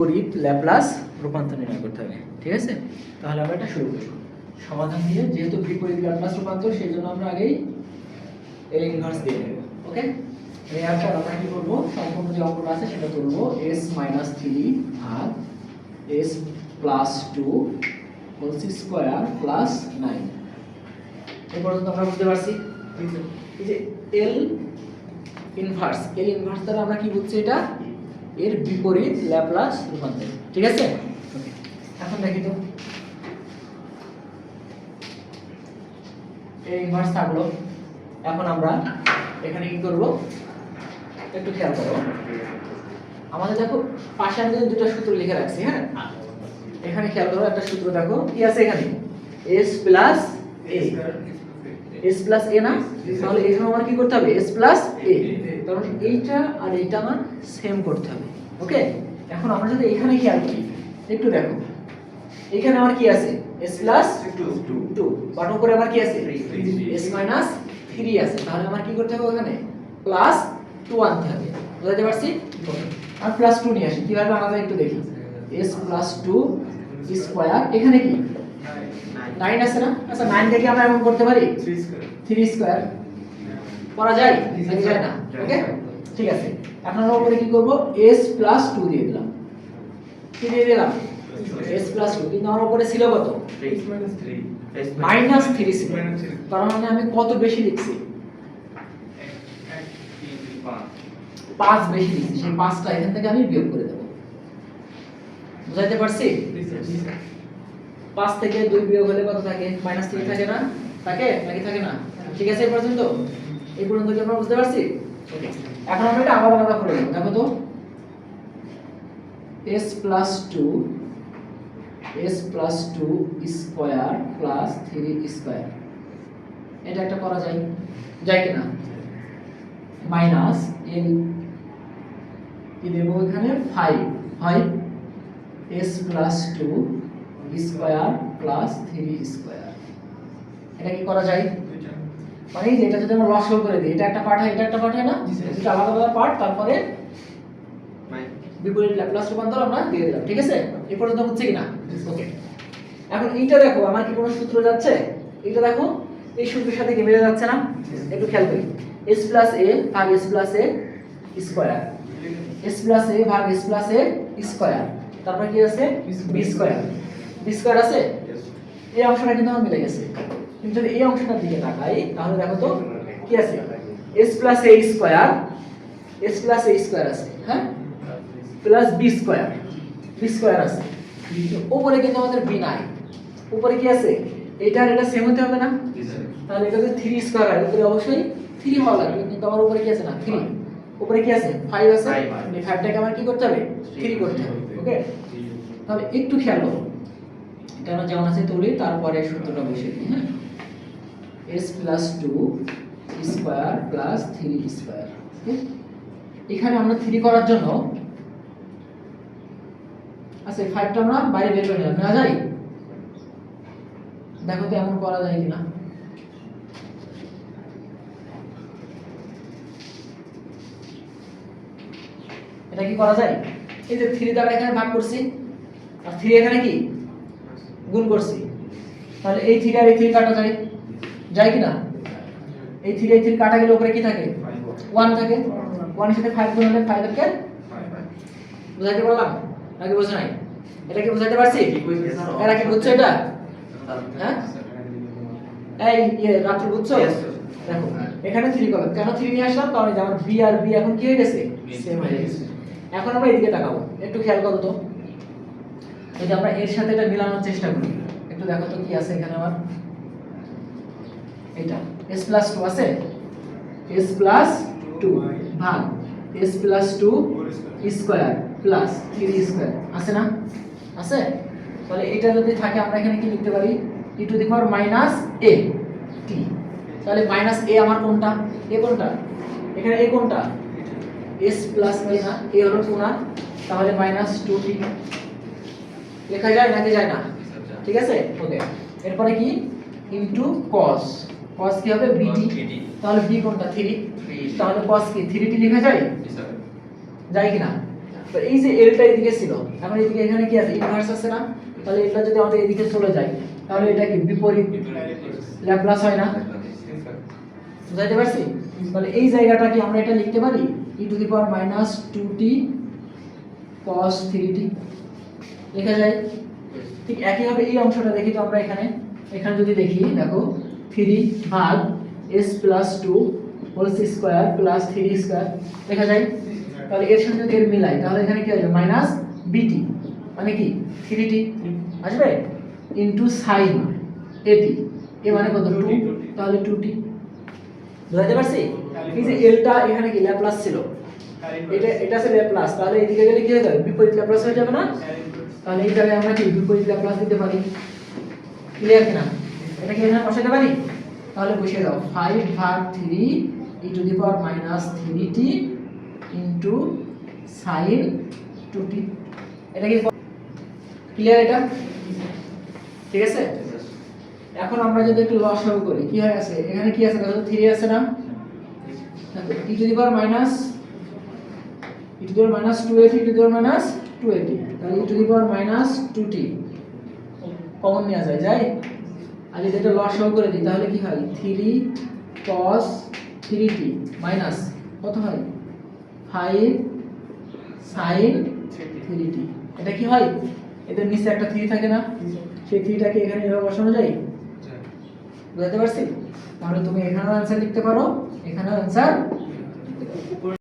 বিপরীত ল্যাপ্লাস রূপান্তর নির্ণয় করতে হবে। ঠিক আছে, তাহলে আমরা এটা শুরু করি সমাধান দিয়ে। যেহেতু বিপরীত ল্যাপ্লাস রূপান্তর, সেই জন্য আমরা আগেই এল ইনভার্স দিয়ে নেব। ওকে, এরপর আমরা কি করব, সম্পূর্ণ যে অঙ্কটা আছে সেটা তুলব। s - 3 ভাগ s + 2 হোল স্কয়ার প্লাস 9। এই পর্যন্ত আমরা বুঝতে পারছি। এই যে এল ইনভার্স দ্বারা আমরা কি বুঝছি, এটা এর বিপরীত ল্যাপ্লাস রূপান্তর। ঠিক আছে, ওকে। এখন দেখি তো এর ইনভার্স থাকলো। এখন আমরা এখানে কি করব, একটু খেয়াল করো। আমাদের দেখো পাশে আমি দুটো সূত্র লিখে রাখছি। হ্যাঁ, এখানে খেয়াল করো, একটা সূত্র দেখো কি আছে এখানে, s + a না? তাহলে এখানে আমার কি করতে হবে, s + a, কারণ এইটা আর এইটা আমার সেম করতে হবে। ওকে, এখন আমরা যদি এখানে খেয়াল করি, একটু দেখো এখানে আমার কি আছে, s + 2, বাট উপরে আমার কি আছে, s - 3 আছে। তাহলে আমার কি করতে হবে, ওখানে +2 আনতে হবে। বুঝতে পারছি? আর +2 নিয়ে আসি, কিভাবে আনা যায় একটু দেখি। s + 2 স্কয়ার, এখানে কি 9 আছে না? আচ্ছা, 9 থেকে আমরা এমন করতে পারি 3 স্কয়ার করা যায়, যায় না? ওকে, ঠিক আছে। এখন আমরা উপরে কি করব, s + 2 দিয়ে দিলাম। কি দিয়ে দিলাম, s + 2, কিন্তু আমার উপরে ছিল কত, -3 ছিল। তার মানে আমি কত বেশি লিখছি, 5 বেশি লিখছি। সেই 5টা এখান থেকে আমি বিয়োগ করে দেব। বুঝাইতে পারছি? 5 থেকে 2 বিয়োগ হলে কত থাকে, -3 থাকে না? থাকে নাকি থাকে না? ঠিক আছে, এই পর্যন্ত কি আমরা বুঝতে পারছি? ওকে, এখন আমরা এটা আলাদা আলাদা করে নেব। দেখো তো, s + 2 স্কয়ার প্লাস 3 স্কয়ার, এটা একটা করা যায় কিনা? মাইনাস n কি দেব এখানে, 5 s + 2 স্কয়ার প্লাস 3 স্কয়ার, এটা কি করা যায়? মানে এটা যদি আমরা লসাগু করে দিই, এটা একটা পার্ট হয়, এটা একটা পার্ট হয় না? এটা আলাদা আলাদা পার্ট, তারপরে বিপরীত ল্যাপ্লাস রূপান্তর আমরা দিয়ে দিলাম। ঠিক আছে, এই পর্যন্ত হচ্ছে কিনা? ওকে, এখন এইটা দেখো, আমার কি কোনো সূত্র যাচ্ছে? এইটা দেখো, এই সূত্রের সাথে কি মিলে যাচ্ছে না? একটু খেয়াল করি, s + a ভাগ s + a square, s + a ভাগ s + a স্কয়ার, তারপর কি আছে, b স্কয়ার আছে। এই অংশটা কিন্তু আমার মিলে গেছে। কিন্তু যদি এই অংশটার দিকে তাকাই, তাহলে দেখো তো কি আছে, s + a স্কয়ার আছে, হ্যাঁ, প্লাস b স্কয়ার আছে। উপরে কিন্তু আমাদের b নাই, উপরে কি আছে, এটা আর এটা সেম হতে হবে না? তাহলে এটা যদি 3 স্কয়ার হয়, উপরে অবশ্যই 3 হওয়া লাগবে, কিন্তু আমার উপরে কি আছে না, 3, উপরে কি আছে, 5 আছে। এই 5টাকে আমার কি করতে হবে, 3 করতে হবে। ওকে, তাহলে একটু খেয়াল করো, কেন যেমন আছে তুলি, তারপরে সূত্রটা বসিয়ে দিই। হ্যাঁ, s + 2 স্কয়ার প্লাস 3 স্কয়ার। এখানে আমরা 3 করার জন্য, আচ্ছা 5টা আমরা বাইরে বের করে নিলাম, না যায়? দেখো তো এমন করা যায় কিনা। এটা কি করা যায়? এই যে 3 দ্বারা এখানে ভাগ করছি, আর 3 এখানে কি গুণ করছি, তাহলে এই 3 আর এই 3 কাটা যায় কিনা? এই 3 এই 3 কাটা গেলে উপরে কি থাকে, 1 থাকে। 1 এর সাথে 5 গুণ হলে 5 এর কে, বুঝাইতে পারলাম নাকি বুঝছ নাই? এটা কি বুঝাইতে পারছি? এরা কি বুঝছো এটা? হ্যাঁ, এই রাত্রি বুঝছো? দেখো এখানে 3 কবে, কেন 3 নিয়ে আসলাম, কারণ আমার b আর b এখন কি হয়ে গেছে, সেম হয়ে গেছে। এখন আমরা এদিকে তাকাবো, একটু খেয়াল করো তো, যদি আমরা এর সাথে এটা মিলানোর চেষ্টা করি, একটু দেখো তো কি আছে এখানে। আমার এটা s + 2 আছে, s + 2 ভাগ s + 2 স্কয়ার প্লাস 3 স্কয়ার আছে না? আছে। তাহলে এটা যদি থাকে, আমরা এখানে কি লিখতে পারি, e⁻⁻a t। তাহলে -a আমার কোনটা, a কোনটা, এখানে a কোনটা, s + a না, a হলো 2 না, তাহলে -2t লেখা যায় নাকি যায় না? ঠিক আছে, ওকে। এরপরে কি, ইনটু cos কি হবে, bt। তাহলে b কোনটা, 3, তাহলে cos কি 3t লেখা যায় কিনা? তো এই যে এলটা এদিকে ছিল, এখন এদিকে এখানে কি আছে ইনভার্স আছে না, তাহলে এটা যদি আমাদের এদিকে চলে যায় তাহলে এটা কি বিপরীত ল্যাপ্লাস হয় না? বুঝাইতে পারছি? তাহলে এই জায়গাটা কি আমরা এটা লিখতে পারি e⁻² cos 3t লেখা যায়। ঠিক একইভাবে এই অংশটা দেখি তো আমরা এখানে যদি দেখি, দেখো 3 ভাগ s+2 whole square plus 3 square লেখা যায়। তাহলে এর সঙ্গে যদি এর মিলাই তাহলে এখানে কি হবে -bt মানে কি 3t আসবে ইনটু sin at, এ মানে কত 2, তাহলে 2t। বুঝাতে পারছি? এই যে এলটা এখানে কি ল্যাপ্লাস ছিল, এটা আছে ল্যাপ্লাস, তাহলে এদিকে গেলে কি হয়ে যাবে বিপরীত ল্যাপ্লাস হয়ে যাবে না? তাহলে এই জায়গায় আমরা কি বিপরীত ল্যাপ্লাস দিতে পারি। ক্লিয়ার কিনা? এটা কি এখানে বসাতে পারি? তাহলে বসিয়ে দাও 5 ভাগ 3 e⁻³ ইনটু sin 2t। এটা কি ক্লিয়ার? এটা ঠিক আছে। এখন আমরা যদি একটু লসাগু করি কি হয় আছে, এখানে কি আছে দেখো 3 আছে না, দেখো e⁻² 2/2 তাহলে e⁻²t কমন নেওয়া যায় আর যদি এটা লসাগু করে দিই তাহলে কি হয় 3 cos 3t মাইনাস কত হয় 5 sin 3t। এটা কি হয়, এদের নিচে একটা 3 থাকে না, সেই 3টাকে এখানে এভাবে বসানো যায়। বুঝতে পারছি? তাহলে তুমি এখানেও অ্যানসার লিখতে পারো, এখানেও অ্যানসার